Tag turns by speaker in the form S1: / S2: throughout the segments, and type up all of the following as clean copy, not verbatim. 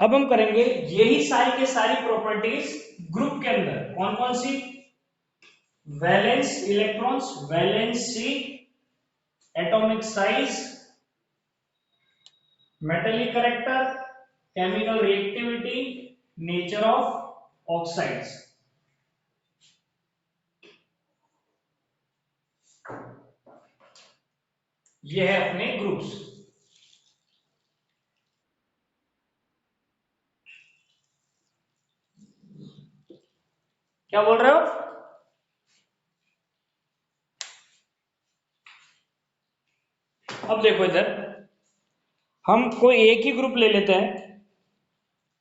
S1: अब हम करेंगे यही सारी के सारी प्रॉपर्टीज ग्रुप के अंदर। कौन कौन सी? Valence electrons, valency, atomic size, metallic character, chemical reactivity, nature of oxides. ये है अपने ग्रुप्स। क्या बोल रहे हो? अब देखो इधर, हम कोई एक ही ग्रुप ले लेते हैं।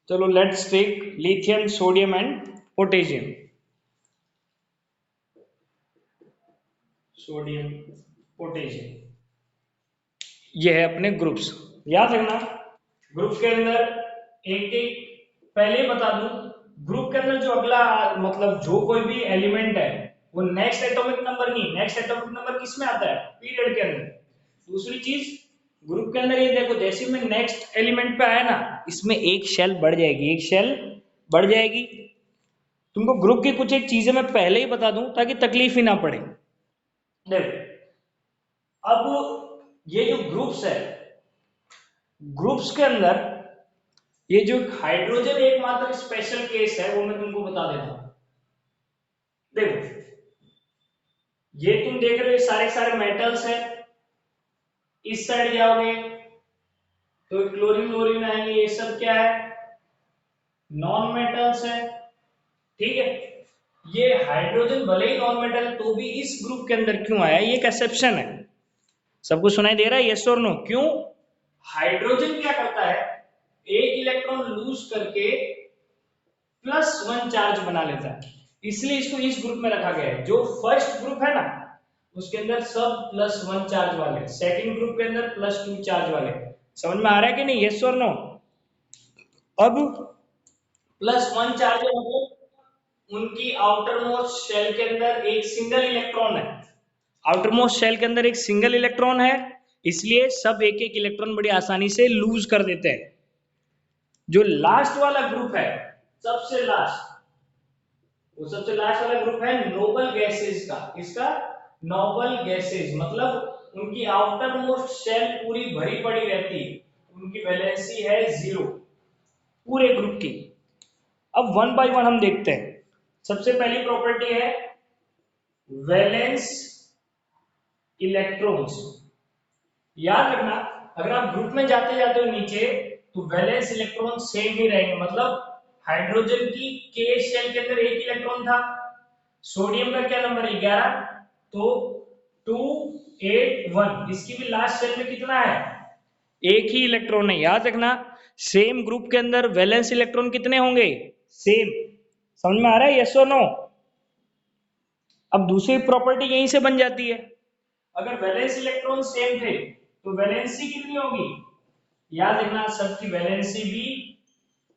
S1: चलो let's take lithium, sodium and potassium. Sodium, potassium, ये है अपने ग्रुप्स। याद रखना ग्रुप के अंदर एक एक, पहले ही बता दूं, ग्रुप के अंदर जो अगला, मतलब जो कोई भी एलिमेंट है वो नेक्स्ट एटॉमिक नंबर नहीं, नेक्स्ट एटॉमिक नंबर किस में आता है? पीरियड के अंदर। दूसरी चीज, ग्रुप के अंदर ये देखो, जैसे मैं नेक्स्ट एलिमेंट पे आया ना, इसमें एक शेल बढ़ जाएगी, एक शेल बढ़ जाएगी। तुमको ग्रुप की कुछ एक चीजें मैं पहले ही बता दूं ताकि तकलीफ ही ना पड़े। देखो, अब ये जो ग्रुप्स है, ग्रुप्स के अंदर ये जो हाइड्रोजन एकमात्र स्पेशल केस है वो मैं तुमको बता देता हूं। देखो, ये तुम देख रहे हो सारे सारे मेटल्स है। इस साइड जाओगे तो क्लोरीन क्लोरीन आएंगे, ये सब क्या है? नॉन मेटल्स है। ठीक है, ये हाइड्रोजन भले ही नॉन मेटल है तो भी इस ग्रुप के अंदर क्यों आया, ये एक एक्सेप्शन है। सबको सुनाई दे रहा है? यस और नो? क्यों? हाइड्रोजन क्या करता है, एक इलेक्ट्रॉन लूज करके +1 चार्ज बना लेता है, इसलिए इसको इस ग्रुप में रखा गया है। जो फर्स्ट ग्रुप है ना, उसके अंदर सब +1 चार्ज वाले, सेकंड ग्रुप के अंदर +2 चार्ज वाले। समझ में आ रहा है कि नहीं? यस और नो? अब +1 चार्ज है मतलब उनकी आउटर मोस्ट शेल के अंदर एक सिंगल इलेक्ट्रॉन है। आउटर मोस्ट शेल के अंदर एक सिंगल इलेक्ट्रॉन है, इसलिए सब एक एक इलेक्ट्रॉन बड़ी आसानी से लूज कर देते हैं। जो लास्ट वाला ग्रुप है, सबसे लास्ट, वो सबसे लास्ट वाला ग्रुप है नोबल गैसेस का। इसका नोबल गैसेस मतलब उनकी आउटर मोस्ट शेल पूरी भरी पड़ी रहती है, उनकी वैलेंसी है 0 पूरे ग्रुप की। अब वन बाय वन हम देखते हैं। सबसे पहली प्रॉपर्टी है वैलेंस इलेक्ट्रॉन्स। याद रखना, अगर आप ग्रुप में जाते जाते हो नीचे तो वैलेंस इलेक्ट्रॉन सेम ही रहेंगे। मतलब हाइड्रोजन की के शेल के अंदर एक इलेक्ट्रॉन था, सोडियम का क्या नंबर है? 11, तो 2 8 1, इसकी भी लास्ट शेल में कितना है? एक ही इलेक्ट्रॉन है। याद रखना, सेम ग्रुप के अंदर वैलेंस इलेक्ट्रॉन कितने होंगे? सेम। समझ में आ रहा है? यस और नो? अब दूसरी प्रॉपर्टी यहीं से बन जाती है। अगर वैलेंस इलेक्ट्रॉन सेम थे तो वैलेंसी कितनी होगी? याद रखना, सबकी वैलेंसी भी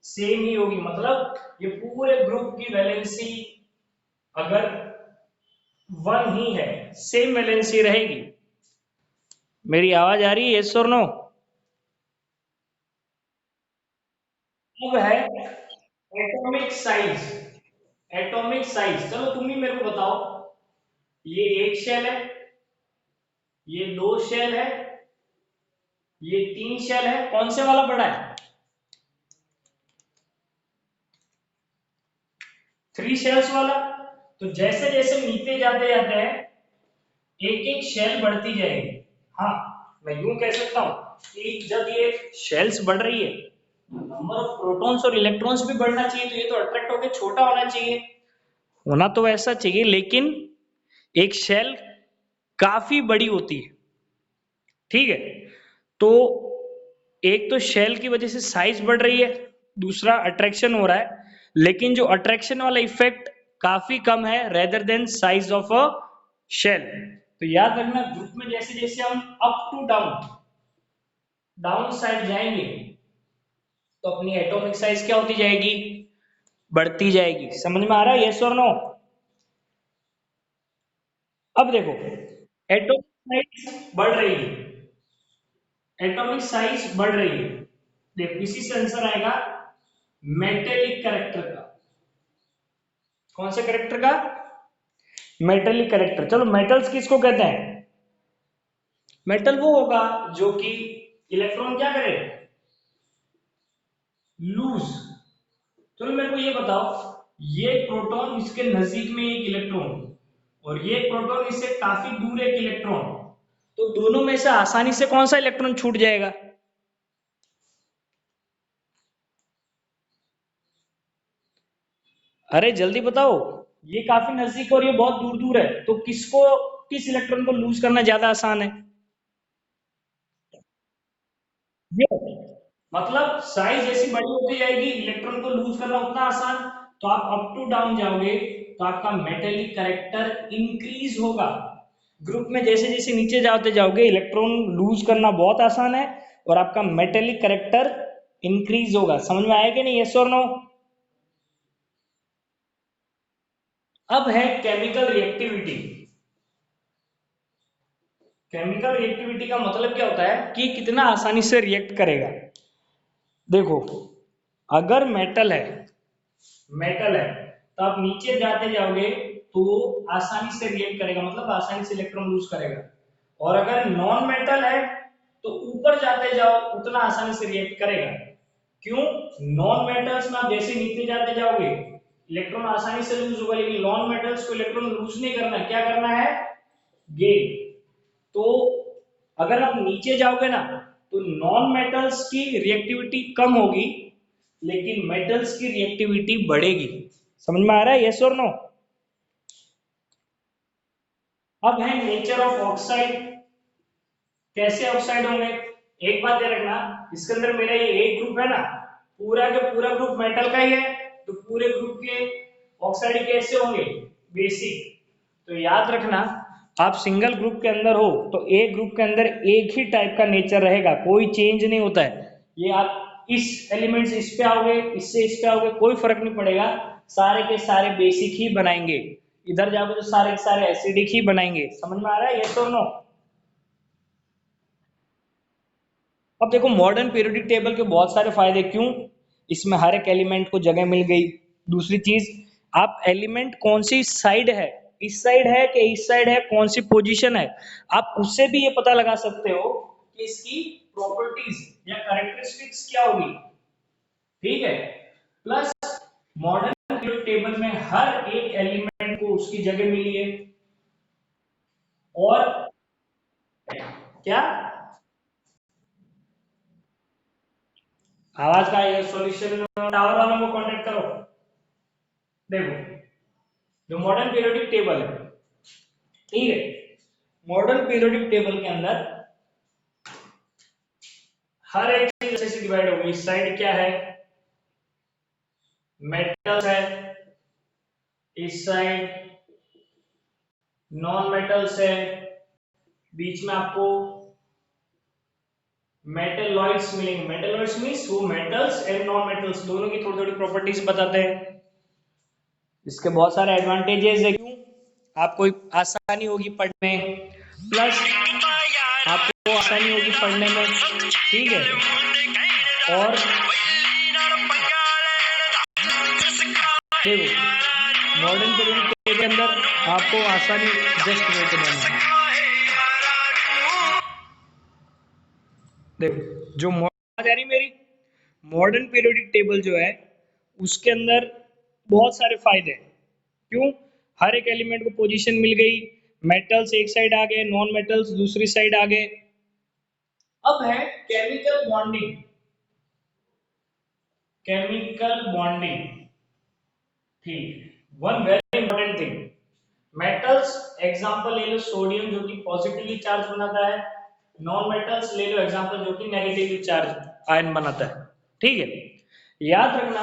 S1: सेम ही होगी। मतलब ये पूरे ग्रुप की वैलेंसी अगर 1 ही है, सेम वैलेंसी रहेगी। मेरी आवाज आ रही है? यस और नो? अब है एटॉमिक साइज। एटॉमिक साइज, चलो तुम ही मेरे को बताओ, ये एक शेल है, ये 2 शेल है, ये 3 शेल है, कौन से वाला बड़ा है? 3 शेल्स वाला। तो जैसे जैसे नीचे जाते जाते हैं एक एक शेल बढ़ती जाएगी। हाँ, मैं यूं कह सकता हूं कि जब ये शेल्स बढ़ रही है, नंबर ऑफ प्रोटॉन्स और इलेक्ट्रॉन्स भी बढ़ना चाहिए, तो ये तो अट्रैक्ट होकर छोटा होना चाहिए। होना तो ऐसा चाहिए, लेकिन एक शेल काफी बड़ी होती है। ठीक है, तो एक तो शेल की वजह से साइज बढ़ रही है, दूसरा अट्रैक्शन हो रहा है, लेकिन जो अट्रैक्शन वाला इफेक्ट काफी कम है rather than size of a shell. तो याद रखना, ग्रुप में जैसे जैसे हम up to down, down side जाएंगे तो अपनी एटॉमिक साइज क्या होती जाएगी? बढ़ती जाएगी। समझ में आ रहा है? यस और नो? अब देखो, एटॉमिक साइज बढ़ रही है, एटॉमिक साइज बढ़ रही है। देखो इसी से आंसर आएगा मेटेलिक कैरेक्टर का। कौन से कैरेक्टर का? Metallic character. चलो मेटल्स किसको कहते हैं? मेटल वो होगा जो कि इलेक्ट्रॉन क्या करे? लूज। चलो मेरे को ये बताओ, ये प्रोटॉन इसके नजदीक में एक इलेक्ट्रॉन और ये प्रोटॉन इससे काफी दूर एक इलेक्ट्रॉन, तो दोनों में से आसानी से कौन सा इलेक्ट्रॉन छूट जाएगा? अरे जल्दी बताओ, ये काफी नजदीक और ये बहुत दूर दूर है, तो किसको, किस इलेक्ट्रॉन को लूज करना ज्यादा आसान है? ये मतलब साइज जैसी बड़ी होती जाएगी, इलेक्ट्रॉन को लूज करना उतना आसान। तो आप अप टू डाउन जाओगे तो आपका मेटेलिक कैरेक्टर इंक्रीज होगा। ग्रुप में जैसे जैसे नीचे जाते जाओगे इलेक्ट्रॉन लूज करना बहुत आसान है और आपका मेटेलिक कैरेक्टर इंक्रीज होगा। समझ में आया कि नहीं? यस और नो? अब है केमिकल रिएक्टिविटी। केमिकल रिएक्टिविटी का मतलब क्या होता है कि कितना आसानी से रिएक्ट करेगा। देखो, अगर मेटल है तो आप नीचे जाते जाओगे तो आसानी से रिएक्ट करेगा, मतलब आसानी से इलेक्ट्रॉन लूज करेगा। और अगर नॉन मेटल है तो ऊपर जाते जाओ उतना आसानी से रिएक्ट करेगा। क्यों? नॉन मेटल्स में आप जैसे नीचे जाते जाओगे इलेक्ट्रॉन आसानी से लूज होगा, लेकिन नॉन मेटल्स को इलेक्ट्रॉन लूज नहीं करना है। क्या करना है? गेन। तो अगर आप नीचे जाओगे ना तो नॉन मेटल्स की रिएक्टिविटी कम होगी लेकिन मेटल्स की रिएक्टिविटी बढ़ेगी। समझ में आ रहा है? यस और नो? अब है नेचर ऑफ ऑक्साइड। कैसे ऑक्साइड होंगे? एक बात याद रखना, इसके अंदर मेरा ये एक ग्रुप है ना, पूरा का पूरा ग्रुप मेटल का ही है, तो पूरे ग्रुप के ऑक्साइड कैसे होंगे? बेसिक। तो याद रखना, आप सिंगल ग्रुप के अंदर हो तो एक ग्रुप के अंदर एक ही टाइप का नेचर रहेगा, कोई चेंज नहीं होता है। ये आप इस एलिमेंट से इस पे आओगे, इससे इस पे आओगे, कोई फर्क नहीं पड़ेगा, सारे के सारे बेसिक ही बनाएंगे। इधर जाओगे तो सारे के सारे एसिडिक ही बनाएंगे। समझ में आ रहा है? यस और नो? अब देखो, मॉडर्न पीरियोडिक टेबल के बहुत सारे फायदे। क्यों? इसमें हर एक एलिमेंट को जगह मिल गई। दूसरी चीज, आप एलिमेंट कौन सी साइड है, इस साइड है कि इस साइड है, कौन सी पोजीशन है, आप उससे भी ये पता लगा सकते हो कि इसकी प्रॉपर्टीज या कैरेक्टरिस्टिक्स क्या होगी। ठीक है? प्लस मॉडर्न पीरियोडिक टेबल में हर एक एलिमेंट को उसकी जगह मिली है। और क्या? आवाज का ये सॉल्यूशन, टावर वालों को कांटेक्ट करो। देखो, जो मॉडर्न पीरियोडिक टेबल है, ठीक है, मॉडर्न पीरियोडिक टेबल के अंदर हर एक चीज ऐसे डिवाइड होगी। इस साइड क्या है? मेटल्स है, इस साइड नॉन मेटल्स है, बीच में आपको मेटलॉइड्स मिलेंगे। मेटलॉइड्स मींस वो मेटल्स एंड नॉन मेटल्स दोनों की थोड़ी थोड़ी प्रॉपर्टीज बताते हैं। इसके बहुत सारे एडवांटेजेस है। क्यों? आपको आसानी होगी पढ़ने में, प्लस आपको आसानी होगी पढ़ने में, ठीक है। और देखो, मॉडर्न पीरियड के अंदर आपको आसानी जस्ट वे पे देना है। देखो, जो बात आ रही मेरी, मॉडर्न पीरियोडिक टेबल जो है उसके अंदर बहुत सारे फायदे हैं। क्यों? हर एक एलिमेंट को पोजीशन मिल गई, मेटल्स एक साइड आ गए, नॉन मेटल्स दूसरी साइड आ गए। अब है केमिकल बॉन्डिंग। केमिकल बॉन्डिंग, ठीक, one very important thing. Metals example ले लो, सोडियम जो कि पॉजिटिवली चार्ज बनाता है, नॉन मेटल्स ले लो एग्जांपल जो कि नेगेटिवली चार्ज आयन बनाता है। ठीक है? याद रखना,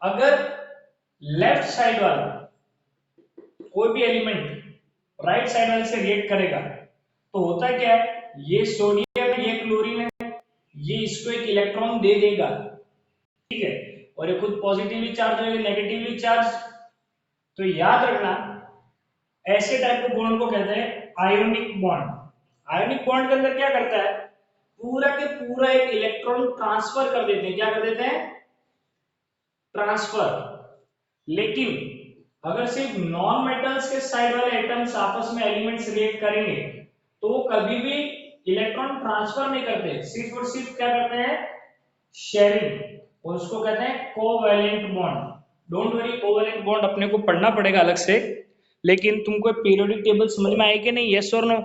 S1: अगर लेफ्ट साइड वाला कोई भी एलिमेंट राइट साइड वाले से रिएक्ट करेगा तो होता क्या है, ये सोडियम है, ये क्लोरीन है, ये इसको एक इलेक्ट्रॉन दे देगा, ठीक है, और ये खुद पॉजिटिवली चार्ज होगा, नेगेटिवली चार्ज। तो याद रखना, ऐसे टाइप के बॉन्ड को कहते हैं आयोनिक बॉन्ड। आयोनिक बॉन्ड के अंदर क्या करता है, पूरा के पूरा एक इलेक्ट्रॉन ट्रांसफर कर देते हैं। क्या कर देते हैं? ट्रांसफर। लेकिन अगर सिर्फ नॉन मेटल्स के साइड वाले एटम्स आपस में एलिमेंट्स रिएक्ट करेंगे तो वो कभी भी इलेक्ट्रॉन ट्रांसफर नहीं करते, सिर्फ और सिर्फ क्या करते हैं, शेयरिंग, और उसको कहते हैं covalent bond. Don't worry, covalent bond अपने को पढ़ना पड़ेगा अलग से, लेकिन तुमको पीरियोडिक टेबल समझ में आएगी नहीं, यस और नो?